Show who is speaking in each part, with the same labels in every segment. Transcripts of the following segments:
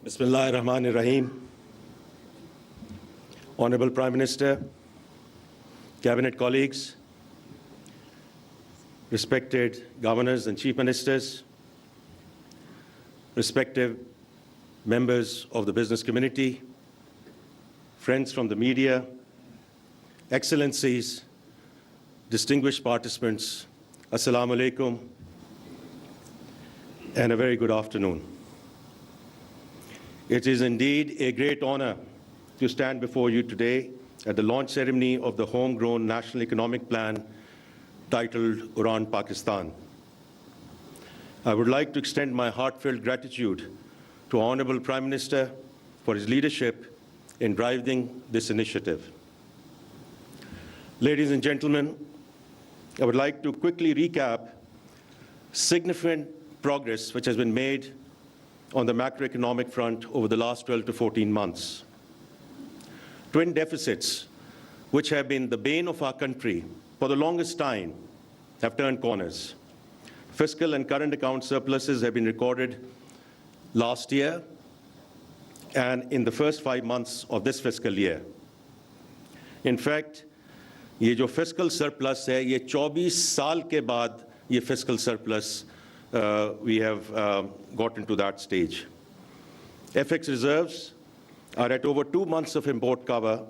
Speaker 1: Bismillah ar-Rahman ar-Rahim. Honorable Prime Minister, Cabinet colleagues, respected governors and chief ministers, respective members of the business community, friends from the media, excellencies, distinguished participants, Assalamu alaikum, and a very good afternoon. It is indeed a great honor to stand before you today at the launch ceremony of the homegrown National Economic Plan titled Udan Pakistan. I would like to extend my heartfelt gratitude to Honorable Prime Minister for his leadership in driving this initiative. Ladies and gentlemen, I would like to quickly recap significant progress which has been made on the macroeconomic front over the last 12 to 14 months. Twin deficits, which have been the bane of our country for the longest time, have turned corners. Fiscal and current account surpluses have been recorded last year and in the first 5 months of this fiscal year. In fact, ये जो fiscal surplus है, ये 24 साल के बाद ये fiscal surplus we have gotten to that stage. FX reserves are at over 2 months of import cover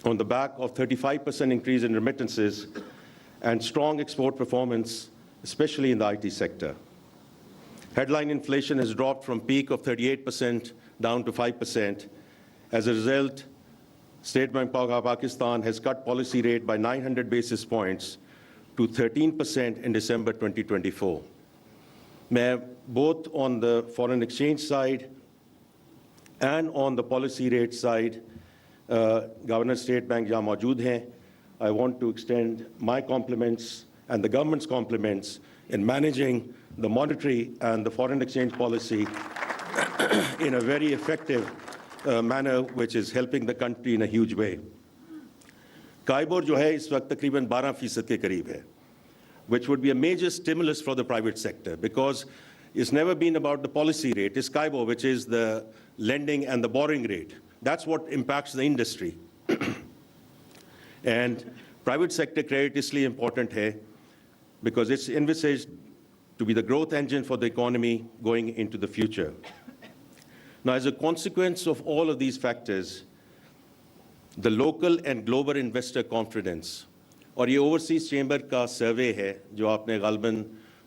Speaker 1: on the back of 35% increase in remittances and strong export performance, especially in the IT sector. Headline inflation has dropped from peak of 38% down to 5%. As a result, State Bank of Pakistan has cut policy rate by 900 basis points to 13% in December 2024. Both on the foreign exchange side and on the policy rate side, Governor State Bank यहाँ मौजूद हैं. I want to extend my compliments and the government's compliments in managing the monetary and the foreign exchange policy in a very effective manner, which is helping the country in a huge way. KIBOR जो है इस वक्त तकरीबन 12% के करीब है, which would be a major stimulus for the private sector because it's never been about the policy rate. It's CIBOR, which is the lending and the borrowing rate. That's what impacts the industry. And private sector credit is really important here because it's envisaged to be the growth engine for the economy going into the future. Now, as a consequence of all of these factors, the local and global investor confidence, और ये overseas chamber का सर्वे है जो आपने गालबन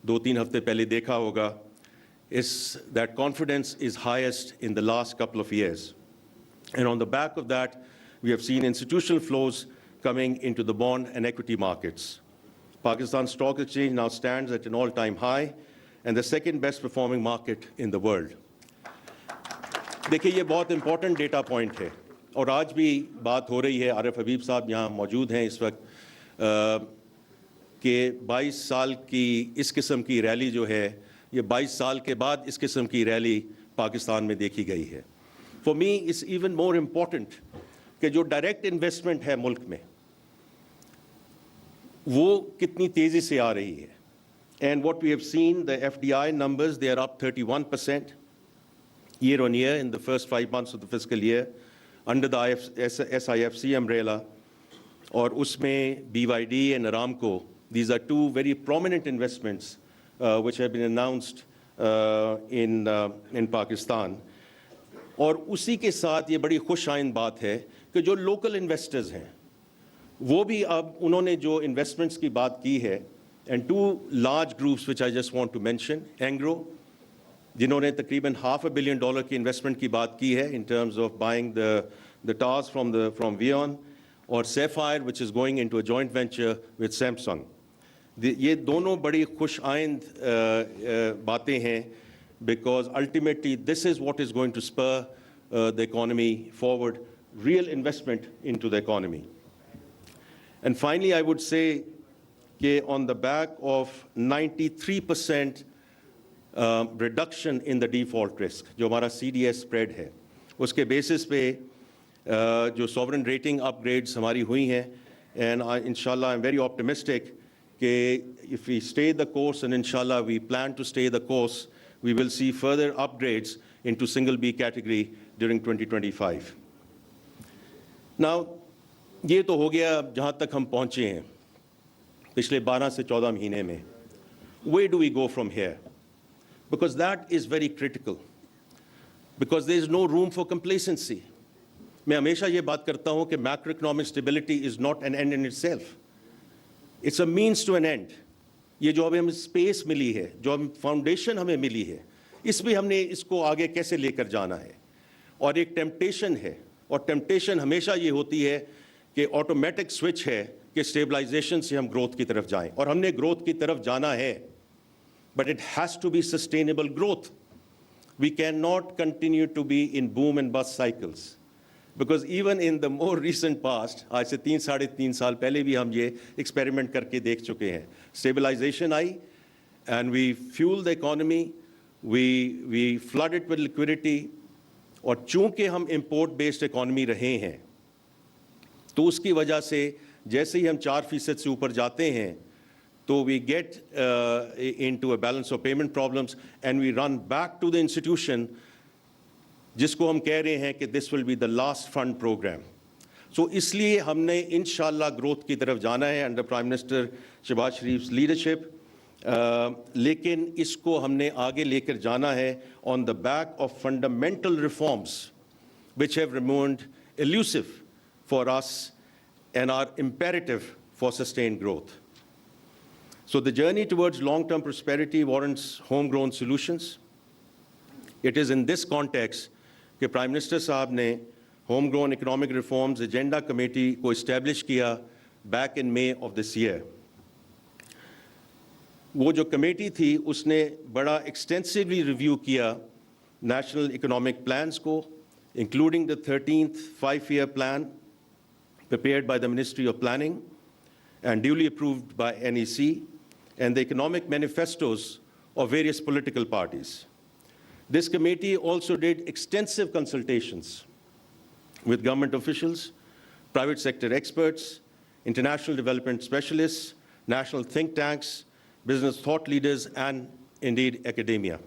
Speaker 1: 2-3 हफ्ते पहले देखा होगा, is that confidence is highest in the last couple of years. And on the back of that, we have seen institutional flows coming into the bond and equity markets. Pakistan Stock Exchange now stands at an all-time high and the second best performing market in the world. देखिए ये बहुत important data point है और आज भी बात हो रही है. आरिफ हबीब साहब यहाँ मौजूद हैं इस वक्त कि 22 साल की इस किस्म की रैली जो है ये 22 साल के बाद इस किस्म की रैली पाकिस्तान में देखी गई है. For me, it's even more important कि जो डायरेक्ट इन्वेस्टमेंट है मुल्क में वो कितनी तेज़ी से आ रही है. And what we have seen, the FDI numbers, they are up 31% year on year in the first 5 months of the fiscal year under the SIFC umbrella. और उसमें BYD and Aramco, these are two very prominent investments which have been announced in Pakistan. और उसी के साथ ये बड़ी खुश आइंद बात है कि जो लोकल इन्वेस्टर्स हैं वो भी अब उन्होंने जो इन्वेस्टमेंट्स की बात की है, and two large groups which I just want to mention, Engro, जिन्होंने तकरीबन $500 million की इन्वेस्टमेंट की बात की है in terms of buying the towers from Vion, और Sapphire, which is going into a joint venture with Samsung. ये दोनों बड़ी खुश आइंद बातें हैं because ultimately this is what is going to spur the economy forward, real investment into the economy. And finally, I would say that on the back of 93% reduction in the default risk, जो हमारा CDS spread है, उसके basis पे जो sovereign rating upgrades हमारी हुई हैं, and inshallah I'm very optimistic that if we stay the course, and inshallah we plan to stay the course, we will see further upgrades into single B category during 2025. Now, ये तो हो गया जहाँ तक हम पहुँचे हैं पिछले 12 से 14 महीने में. Where do we go from here? Because that is very critical. Because there is no room for complacency. मैं हमेशा ये बात करता हूँ कि macroeconomic stability is not an end in itself. It's a means to an end. ये जो अभी हमें स्पेस मिली है, जो फाउंडेशन हमें मिली है, इसमें हमने इसको आगे कैसे लेकर जाना है. और एक टेम्पटेशन है, और टेम्पटेशन हमेशा ये होती है कि ऑटोमेटिक स्विच है कि स्टेबलाइजेशन से हम ग्रोथ की तरफ जाएं. और हमने ग्रोथ की तरफ जाना है, but it has to be sustainable growth. We cannot continue to be in boom and bust cycles. Because even in the more recent past, आज से 3-3.5 साल पहले भी हम ये एक्सपेरिमेंट करके देख चुके हैं. Stabilization I, and we fueled the economy, we flooded with liquidity, और चूंकि हम import based economy रहे हैं, तो उसकी वजह से जैसे ही हम 4% से ऊपर जाते हैं, तो we get into a balance of payment problems, and we run back to the institution जिसको हम कह रहे हैं कि this will be the last fund program. So इसलिए हमने इंशाल्लाह ग्रोथ की तरफ जाना है under Prime Minister Shehbaz Sharif's leadership. लेकिन इसको हमने आगे लेकर जाना है on the back of fundamental reforms which have remained elusive for us and are imperative for sustained growth. So the journey towards long-term prosperity warrants homegrown solutions. It is in this context कि prime minister साहब ने home grown economic reforms agenda committee को establish किया back in May of this year. वो जो committee थी उसने बड़ा एक्सटेंसिवली रिव्यू किया नेशनल इकोनॉमिक प्लान्स को, including the 13th 5-year plan prepared by the Ministry of Planning and duly approved by NEC, and the economic manifestos of various political parties. This committee also did extensive consultations with government officials, private sector experts, international development specialists, national think tanks, business thought leaders, and indeed academia.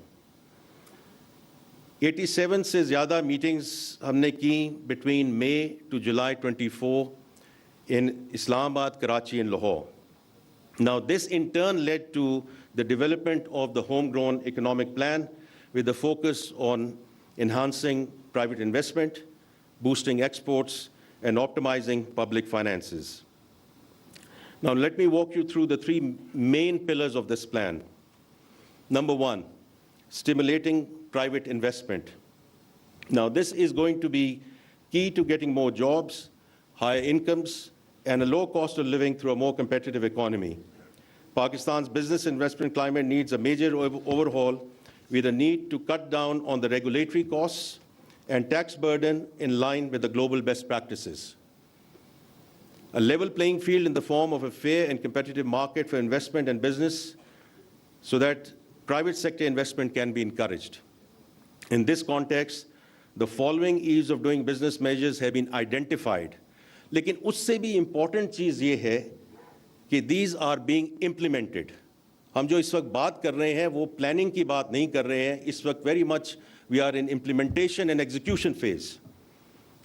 Speaker 1: 87 से ज़्यादा meetings हमने की between May to July 24 in Islamabad, Karachi, and Lahore. Now, this in turn led to the development of the homegrown economic plan with a focus on enhancing private investment, boosting exports, and optimizing public finances. Now, let me walk you through the three main pillars of this plan. Number one, stimulating private investment. Now, this is going to be key to getting more jobs, higher incomes, and a low cost of living through a more competitive economy. Pakistan's business investment climate needs a major overhaul with a need to cut down on the regulatory costs and tax burden in line with the global best practices. A level playing field in the form of a fair and competitive market for investment and business so that private sector investment can be encouraged. In this context, the following ease of doing business measures have been identified. लेकिन उससे भी important चीज़ ये है कि these are being implemented. हम जो इस वक्त बात कर रहे हैं वो प्लानिंग की बात नहीं कर रहे हैं. इस वक्त very much we are in implementation and execution phase.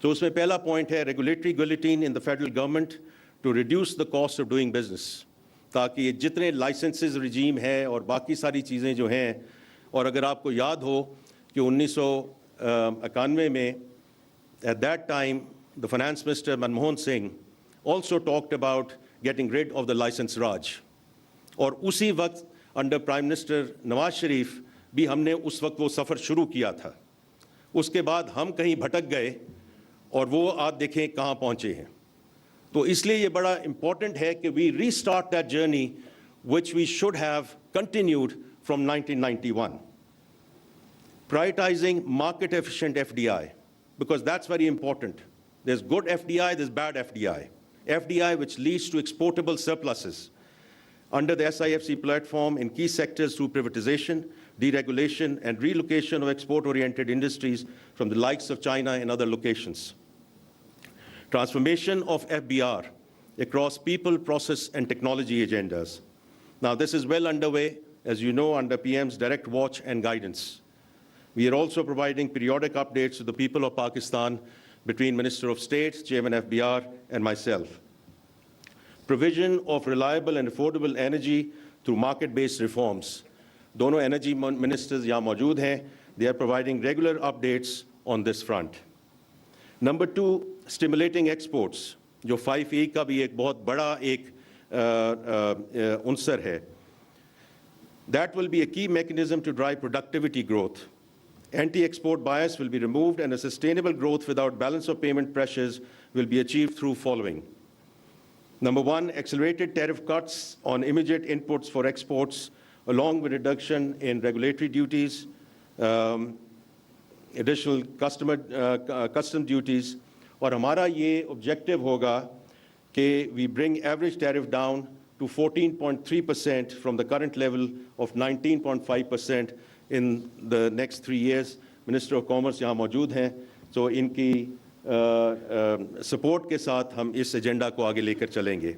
Speaker 1: तो उसमें पहला point है regulatory guillotine in the federal government to reduce the cost of doing business. ताकि ये जितने licenses regime है और बाकी सारी चीज़ें जो हैं, और अगर आपको याद हो कि 1991 में at that time the finance minister Manmohan Singh also talked about getting rid of the license Raj. और उसी वक्त under Prime Minister Nawaz Sharif भी हमने उस वक्त वो सफ़र शुरू किया था. उसके बाद हम कहीं भटक गए और वो आज देखें कहाँ पहुँचे हैं. तो इसलिए ये बड़ा important है कि we restart that journey which we should have continued from 1991. Prioritizing market efficient FDI, because that's very important. There's good FDI, there's bad FDI. FDI which leads to exportable surpluses under the SIFC platform in key sectors through privatization, deregulation, and relocation of export-oriented industries from the likes of China and other locations. Transformation of FBR across people, process, and technology agendas. Now, this is well underway, as you know, under PM's direct watch and guidance. We are also providing periodic updates to the people of Pakistan between Minister of State, Chairman FBR, and myself. Provision of reliable and affordable energy through market-based reforms. Dono energy ministers yahan maujood hain. They are providing regular updates on this front. Number two, stimulating exports, जो 5E का भी एक बहुत बड़ा एक उनसर है. That will be a key mechanism to drive productivity growth. Anti-export bias will be removed and a sustainable growth without balance of payment pressures will be achieved through following. Number one, accelerated tariff cuts on immediate inputs for exports, along with reduction in regulatory duties, additional custom duties. और हमारा ये objective होगा कि we bring average tariff down to 14.3% from the current level of 19.5% in the next 3 years. Minister of Commerce यहाँ मौजूद हैं, तो इनकी support के साथ हम इस agenda को आगे लेकर चलेंगे.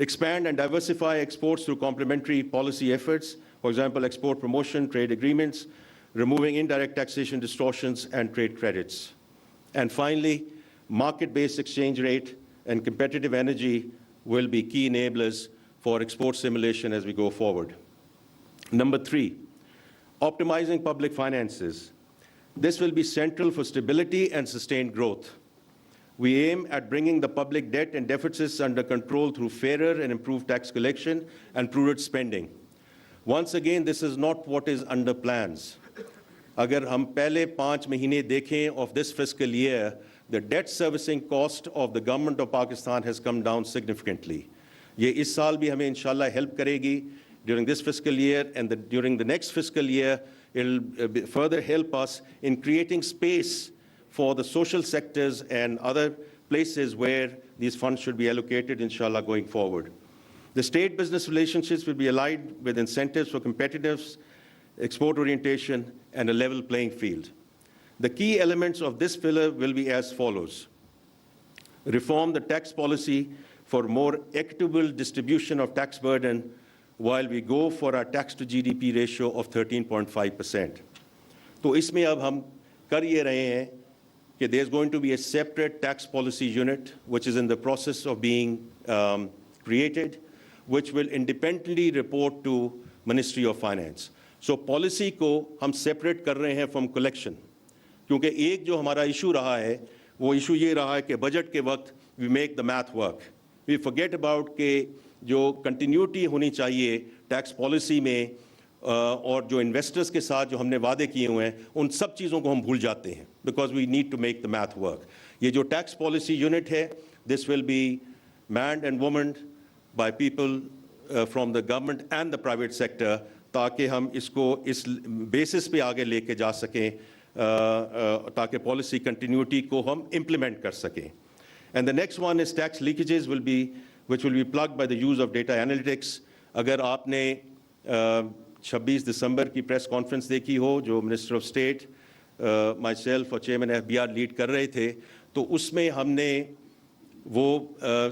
Speaker 1: Expand and diversify exports through complementary policy efforts, for example, export promotion, trade agreements, removing indirect taxation distortions and trade credits. And finally, market-based exchange rate and competitive energy will be key enablers for export stimulation as we go forward. Number three, optimizing public finances. This will be central for stability and sustained growth. We aim at bringing the public debt and deficits under control through fairer and improved tax collection and prudent spending. Once again, this is not what is under plans. अगर हम पहले 5 महीने देखें of this fiscal year, the debt servicing cost of the government of Pakistan has come down significantly. ये इस साल भी हमें इंशाल्लाह help करेगी during this fiscal year, and during the next fiscal year, it'll further help us in creating space for the social sectors and other places where these funds should be allocated, inshallah, going forward. The state-business relationships will be aligned with incentives for competitiveness, export orientation, and a level playing field. The key elements of this pillar will be as follows. Reform the tax policy for more equitable distribution of tax burden while we go for our tax to GDP ratio of 13.5%. तो इसमें अब हम कर ये रहे हैं कि there's going to be a separate tax policy unit which is in the process of being created, which will independently report to Ministry of Finance. So policy को हम separate कर रहे हैं from collection. क्योंकि एक जो हमारा issue रहा है, वो issue ये रहा है कि budget के वक्त we make the math work. We forget about कि जो कंटिन्यूटी होनी चाहिए टैक्स पॉलिसी में और जो इन्वेस्टर्स के साथ जो हमने वादे किए हुए हैं उन सब चीज़ों को हम भूल जाते हैं because we need to make the math work. ये जो टैक्स पॉलिसी यूनिट है, this will be manned and womaned by people from the government and the private sector, ताकि हम इसको इस बेसिस पे आगे लेके जा सकें ताकि पॉलिसी कंटिन्यूटी को हम इम्प्लीमेंट कर सकें. And the next one is tax leakages which will be plugged by the use of data analytics. अगर आपने 26 दिसंबर की प्रेस कॉन्फ्रेंस देखी हो जो मिनिस्टर ऑफ स्टेट myself और चेयरमैन FBR लीड कर रहे थे, तो उसमें हमने वो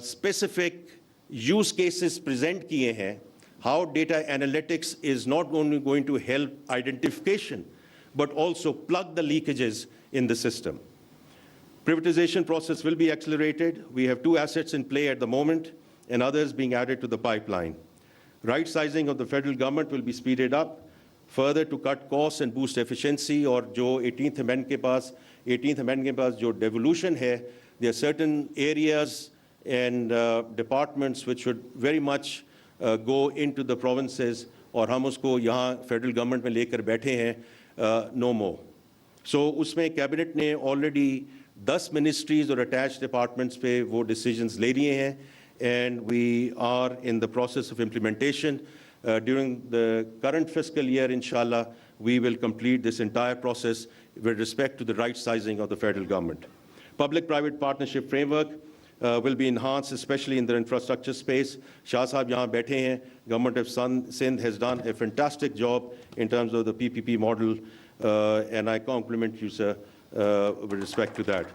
Speaker 1: स्पेसिफिक यूज केसेस प्रेजेंट किए हैं. How data analytics is not only going to help identification but also plug the leakages in the system. Privatization process will be accelerated. We have 2 assets in play at the moment and others being added to the pipeline. Right sizing of the federal government will be speeded up further to cut costs and boost efficiency. और जो 18th amendment के पास जो devolution है, there are certain areas and departments which should very much go into the provinces, और हम उसको यहाँ federal government में लेकर बैठे हैं, no more. So उसमें cabinet ने already 10 ministries और attached departments पे वो decisions ले लिए हैं, and we are in the process of implementation. During the current fiscal year, inshallah, we will complete this entire process with respect to the right sizing of the federal government. Public-private partnership framework will be enhanced, especially in the infrastructure space. Shah Sahab yahan baithe hain. Government of Sindh has done a fantastic job in terms of the PPP model, and I compliment you, sir, with respect to that.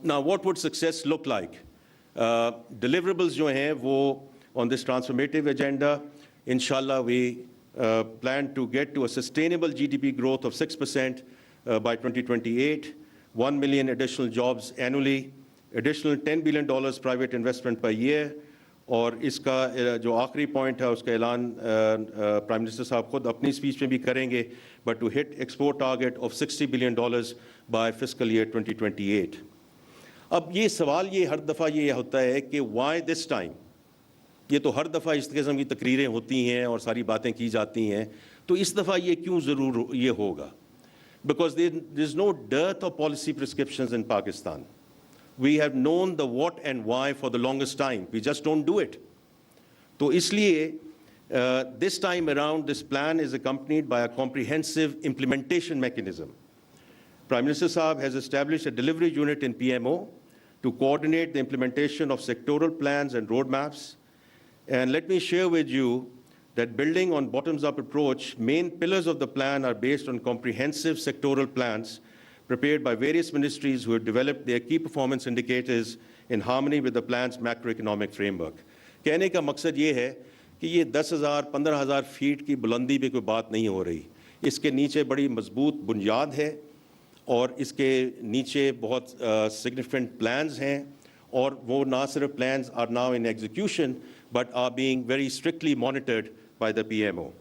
Speaker 1: Now, what would success look like? Deliverables जो हैं वो on this transformative agenda, Inshallah, we plan to get to a sustainable GDP growth of 6% by 2028, 1 million additional jobs annually, additional $10 billion private investment per year, और इसका जो आखिरी point है उसका ऐलान प्राइम मिनिस्टर साहब खुद अपनी स्पीच में भी करेंगे, but to hit export target of $60 billion by fiscal year 2028। अब ये सवाल ये हर दफ़ा ये होता है कि वाई दिस टाइम, ये तो हर दफ़ा इस किस्म की तकरीरें होती हैं और सारी बातें की जाती हैं, तो इस दफ़ा ये क्यों ज़रूर ये होगा? Because there is no dearth of policy prescriptions in Pakistan. We have known the what and why for the longest time. We just don't do it. So isliye, this time around, this plan is accompanied by a comprehensive implementation mechanism. Prime Minister Saab has established a delivery unit in PMO to coordinate the implementation of sectoral plans and roadmaps. And let me share with you that building on bottoms-up approach, main pillars of the plan are based on comprehensive sectoral plans prepared by various ministries who have developed their key performance indicators in harmony with the plan's macroeconomic framework. कहने का मकसद ये है कि ये 10,000, 15,000 feet की बुलंदी पे कोई बात नहीं हो रही। इसके नीचे बड़ी मजबूत बुनियाद है और इसके नीचे बहुत significant plans हैं, और वो ना सिर्फ plans are now in execution but are being very strictly monitored by the PMO.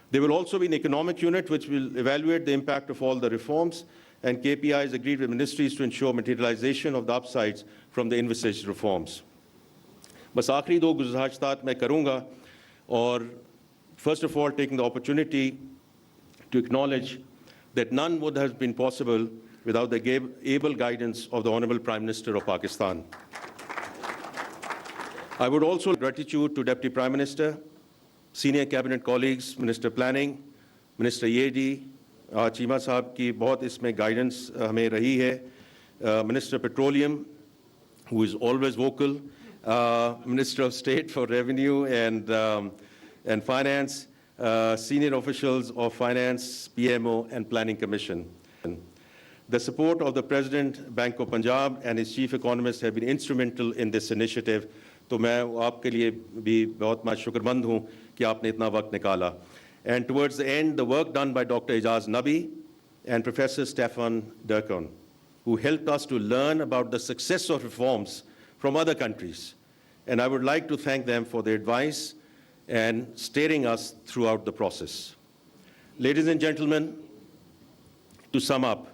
Speaker 1: There will also be an economic unit which will evaluate the impact of all the reforms, and KPIs agreed with ministries to ensure materialization of the upsides from the envisaged reforms. बस आखिरी दो गुज़ारिशात मैं करूँगा, और first of all taking the opportunity to acknowledge that none would have been possible without the able guidance of the Honorable Prime Minister of Pakistan. I would also gratitude to Deputy Prime Minister, senior cabinet colleagues, Minister Planning, Minister Yedi, Cheema साहब की बहुत इसमें guidance हमें रही है, minister petroleum who is always vocal, Minister of State for Revenue and Finance, senior officials of Finance, PMO and Planning Commission. The support of the President, Bank of Punjab and his chief economist have been instrumental in this initiative. तो मैं आपके लिए भी बहुत शुक्रमंद हूँ कि आपने इतना वक्त निकाला. And towards the end, the work done by Dr. Ijaz Nabi and Professor Stefan Durkon, who helped us to learn about the success of reforms from other countries. And I would like to thank them for their advice and steering us throughout the process. Ladies and gentlemen, to sum up,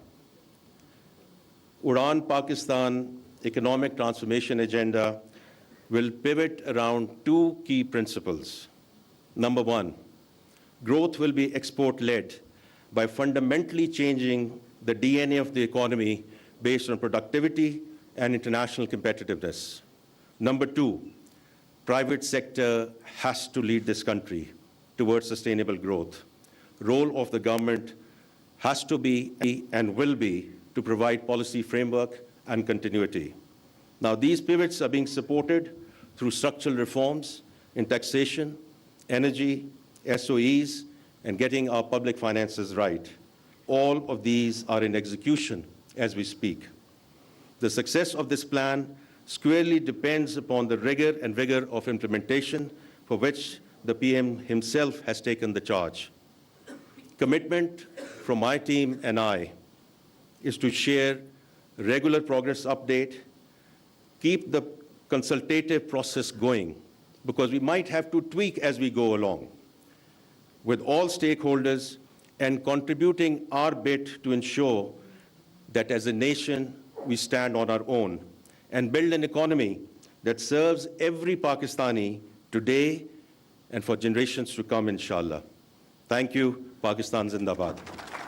Speaker 1: Udaan Pakistan economic transformation agenda will pivot around two key principles. Number one, growth will be export-led by fundamentally changing the DNA of the economy based on productivity and international competitiveness. Number two, private sector has to lead this country towards sustainable growth. Role of the government has to be and will be to provide policy framework and continuity. Now, these pivots are being supported through structural reforms in taxation, energy, SOEs, and getting our public finances right. All of these are in execution as we speak. The success of this plan squarely depends upon the rigor and vigor of implementation, for which the PM himself has taken the charge. Commitment from my team and I is to share regular progress update, keep the consultative process going, because we might have to tweak as we go along, with all stakeholders and contributing our bit to ensure that as a nation we stand on our own and build an economy that serves every Pakistani today and for generations to come, inshallah. Thank you. Pakistan Zindabad.